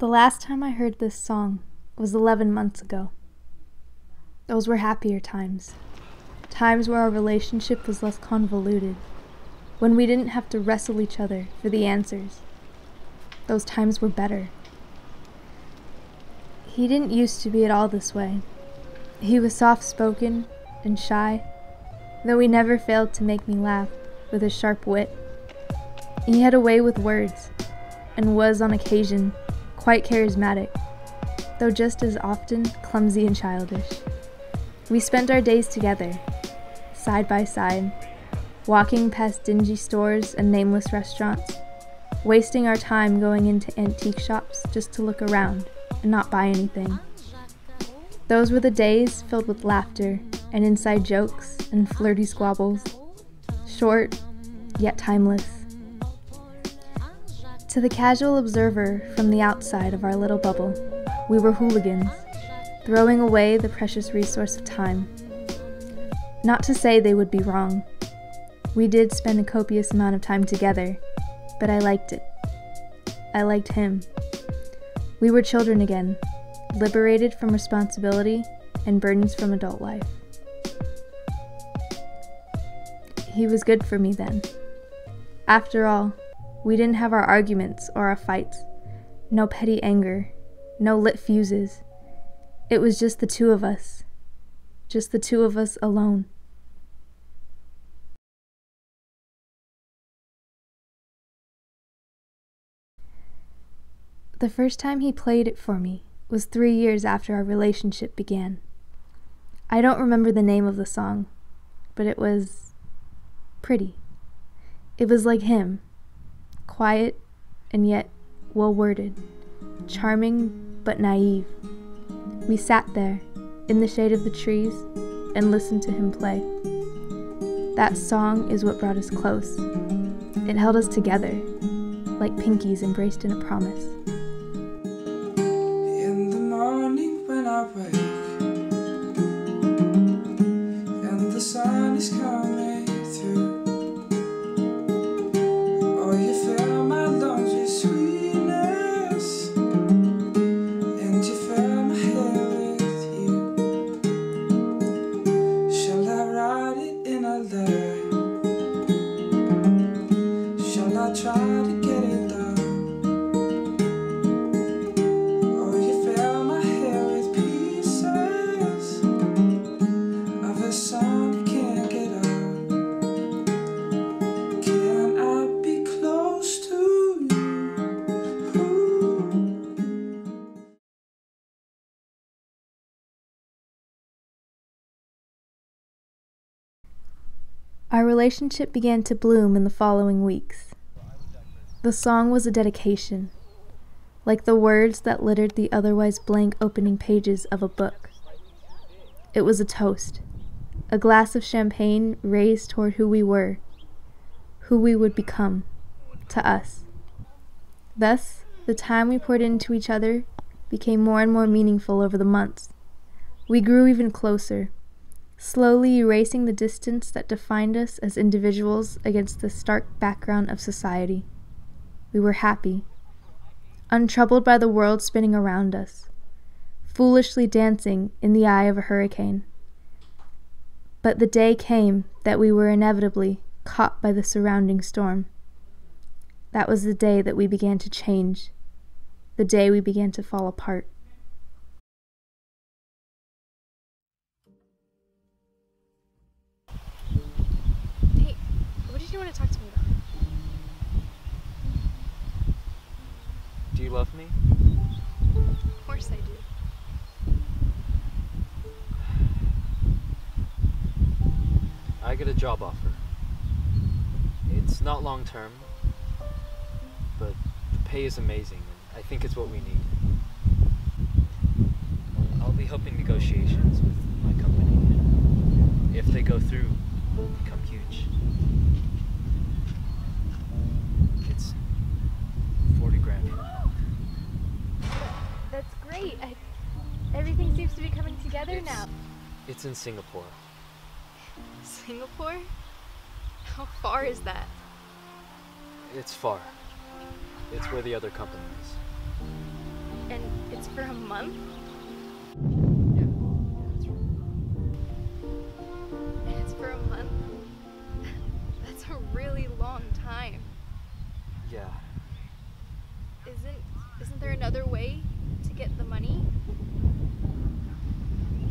last time I heard this song was 11 months ago. Those were happier times. Times where our relationship was less convoluted. When we didn't have to wrestle each other for the answers. Those times were better. He didn't used to be at all this way. He was soft-spoken and shy, though he never failed to make me laugh with his sharp wit. He had a way with words, and was, on occasion, quite charismatic, though just as often clumsy and childish. We spent our days together, side by side, walking past dingy stores and nameless restaurants, wasting our time going into antique shops just to look around and not buy anything. Those were the days filled with laughter and inside jokes and flirty squabbles, short yet timeless. To the casual observer from the outside of our little bubble, we were hooligans, throwing away the precious resource of time. Not to say they would be wrong. We did spend a copious amount of time together, but I liked it. I liked him. We were children again, liberated from responsibility and burdens from adult life. He was good for me then. After all, we didn't have our arguments or our fights. No petty anger, no lit fuses. It was just the two of us. Just the two of us alone. The first time he played it for me was 3 years after our relationship began. I don't remember the name of the song, but it was pretty. It was like him, quiet and yet well-worded, charming but naive. We sat there in the shade of the trees and listened to him play. That song is what brought us close. It held us together, like pinkies embraced in a promise. When I wake and the sun is coming through, oh, you fill my lungs with sweetness, and you fill my hair with you. Shall I write it in a letter? Shall I try to get it done? Our relationship began to bloom in the following weeks. The song was a dedication, like the words that littered the otherwise blank opening pages of a book. It was a toast, a glass of champagne raised toward who we were, who we would become, to us. Thus, the time we poured into each other became more and more meaningful over the months. We grew even closer, slowly erasing the distance that defined us as individuals against the stark background of society. We were happy, untroubled by the world spinning around us, foolishly dancing in the eye of a hurricane. But the day came that we were inevitably caught by the surrounding storm. That was the day that we began to change, the day we began to fall apart. What did you want to talk to me about? Do you love me? Of course I do. I get a job offer. It's not long term, but the pay is amazing, and I think it's what we need. I'll be helping negotiations with my company, and if they go through, we'll become huge. It's 40 grand. That's great. Everything seems to be coming together now. It's in Singapore. Singapore? How far is that? It's far. It's where the other company is. for a month? Yeah, that's right. It's for a month? That's a really long time. Yeah. Isn't there another way to get the money?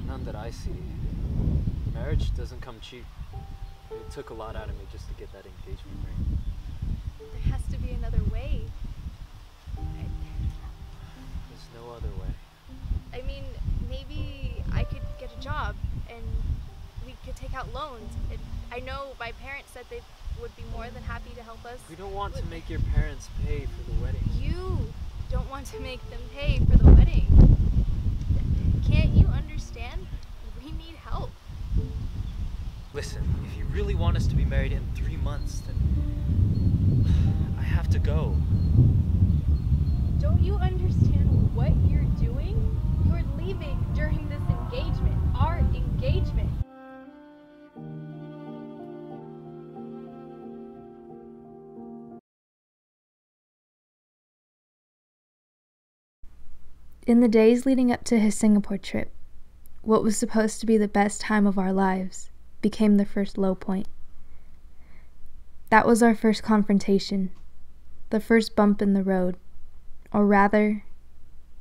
None that I see. Marriage doesn't come cheap. It took a lot out of me just to get that engagement ring. There has to be another way. There's no other way. I mean, maybe I could get a job and we could take out loans. I know my parents said they would be more than happy to help us. We don't want to make your parents pay for the wedding. You don't want to make them pay for the wedding. Can't you understand? We need help. Listen, if you really want us to be married in 3 months, then I have to go. Don't you understand what you're doing? You're leaving during this engagement, our engagement. In the days leading up to his Singapore trip, what was supposed to be the best time of our lives became the first low point. That was our first confrontation, the first bump in the road, or rather,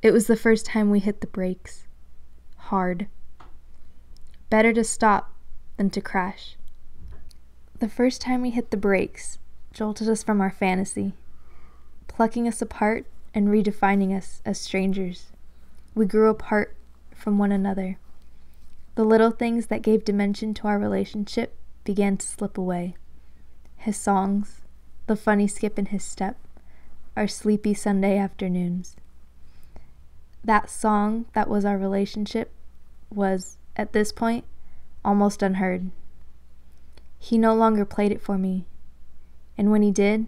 it was the first time we hit the brakes. Hard. Better to stop than to crash. The first time we hit the brakes jolted us from our fantasy, plucking us apart and redefining us as strangers. We grew apart from one another. The little things that gave dimension to our relationship began to slip away. His songs, the funny skip in his step, our sleepy Sunday afternoons. That song that was our relationship was, at this point, almost unheard. He no longer played it for me, and when he did,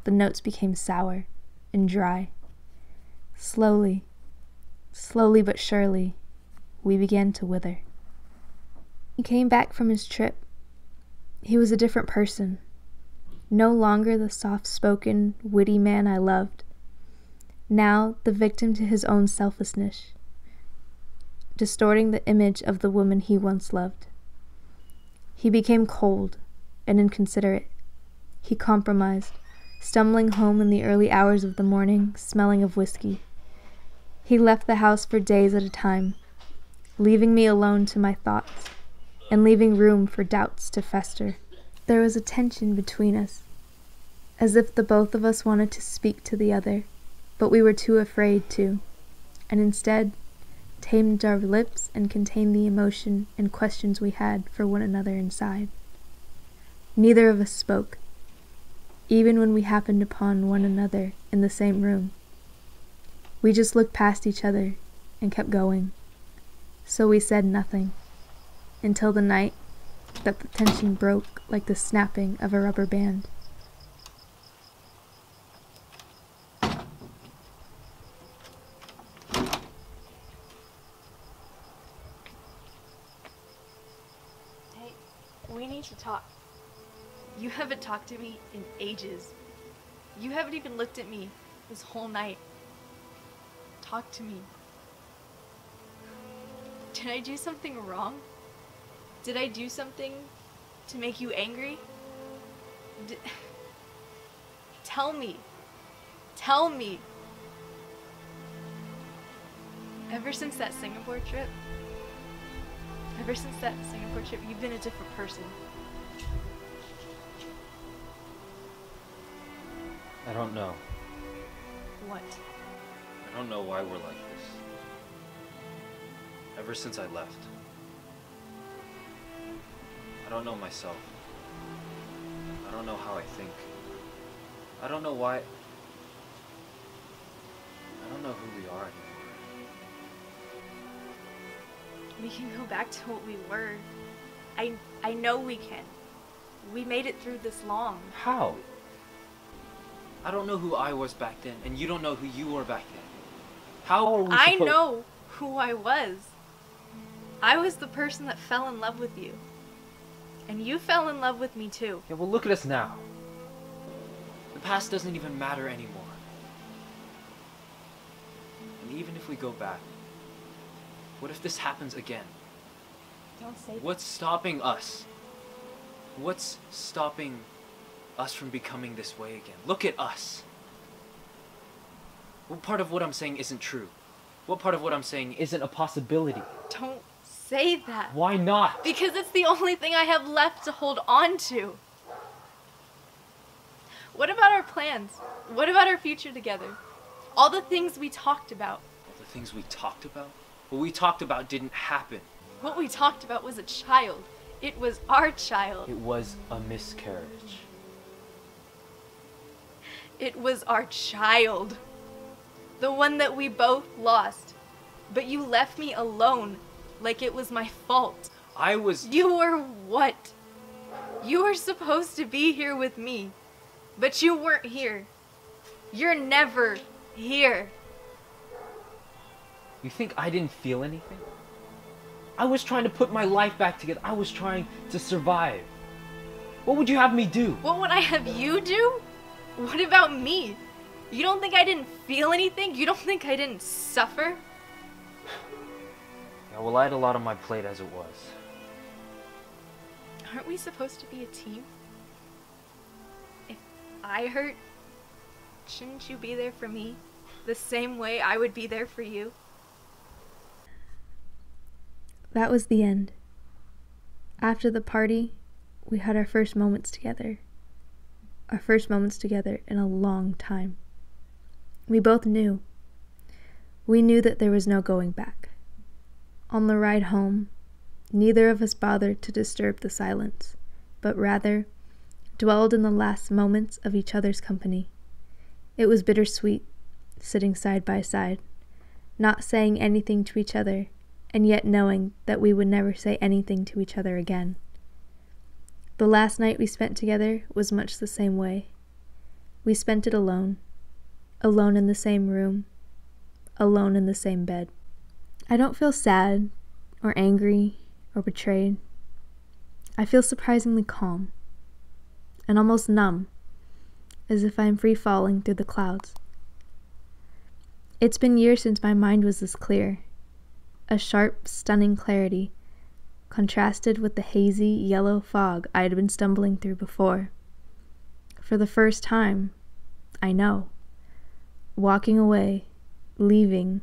the notes became sour and dry. Slowly but surely, we began to wither. He came back from his trip. He was a different person. No longer the soft-spoken, witty man I loved. Now the victim to his own selfishness, distorting the image of the woman he once loved. He became cold and inconsiderate. He compromised, stumbling home in the early hours of the morning, smelling of whiskey. He left the house for days at a time, leaving me alone to my thoughts, and leaving room for doubts to fester. There was a tension between us, as if the both of us wanted to speak to the other, but we were too afraid to, and instead tamed our lips and contained the emotion and questions we had for one another inside. Neither of us spoke, even when we happened upon one another in the same room. We just looked past each other and kept going, so we said nothing, until the night that the tension broke like the snapping of a rubber band. Hey, we need to talk. You haven't talked to me in ages. You haven't even looked at me this whole night. Talk to me. Did I do something wrong? Did I do something to make you angry? Tell me. Tell me. Ever since that Singapore trip, you've been a different person. I don't know. What? I don't know why we're like this. Ever since I left. I don't know myself. I don't know how I think. I don't know why. I don't know who we are anymore. We can go back to what we were. I know we can. We made it through this long. How? I don't know who I was back then, and you don't know who you were back then. How are we supposed... I know who I was. I was the person that fell in love with you. And you fell in love with me too. Yeah, well, look at us now. The past doesn't even matter anymore. And even if we go back, what if this happens again? Don't say that. What's stopping us? What's stopping us from becoming this way again? Look at us. What part of what I'm saying isn't true? What part of what I'm saying isn't a possibility? Don't say that. Why not? Because it's the only thing I have left to hold on to. What about our plans? What about our future together? All the things we talked about. All the things we talked about? What we talked about didn't happen. What we talked about was a child. It was our child. It was a miscarriage. It was our child. The one that we both lost. But you left me alone, like it was my fault. You were what? You were supposed to be here with me, but you weren't here. You're never here. You think I didn't feel anything? I was trying to put my life back together. I was trying to survive. What would you have me do? What would I have you do? What about me? You don't think I didn't feel anything? You don't think I didn't suffer? Yeah, well, I had a lot on my plate as it was. Aren't we supposed to be a team? If I hurt, shouldn't you be there for me? The same way I would be there for you? That was the end. After the party, we had our first moments together. Our first moments together in a long time. We both knew. We knew that there was no going back. On the ride home, neither of us bothered to disturb the silence, but rather dwelled in the last moments of each other's company. It was bittersweet, sitting side by side, not saying anything to each other, and yet knowing that we would never say anything to each other again. The last night we spent together was much the same way. We spent it alone, alone in the same room, alone in the same bed. I don't feel sad, or angry, or betrayed. I feel surprisingly calm, and almost numb, as if I am free falling through the clouds. It's been years since my mind was this clear, a sharp, stunning clarity, contrasted with the hazy, yellow fog I had been stumbling through before. For the first time, I know, walking away, leaving,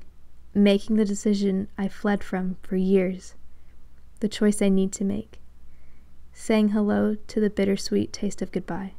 making the decision I fled from for years, the choice I need to make, saying hello to the bittersweet taste of goodbye.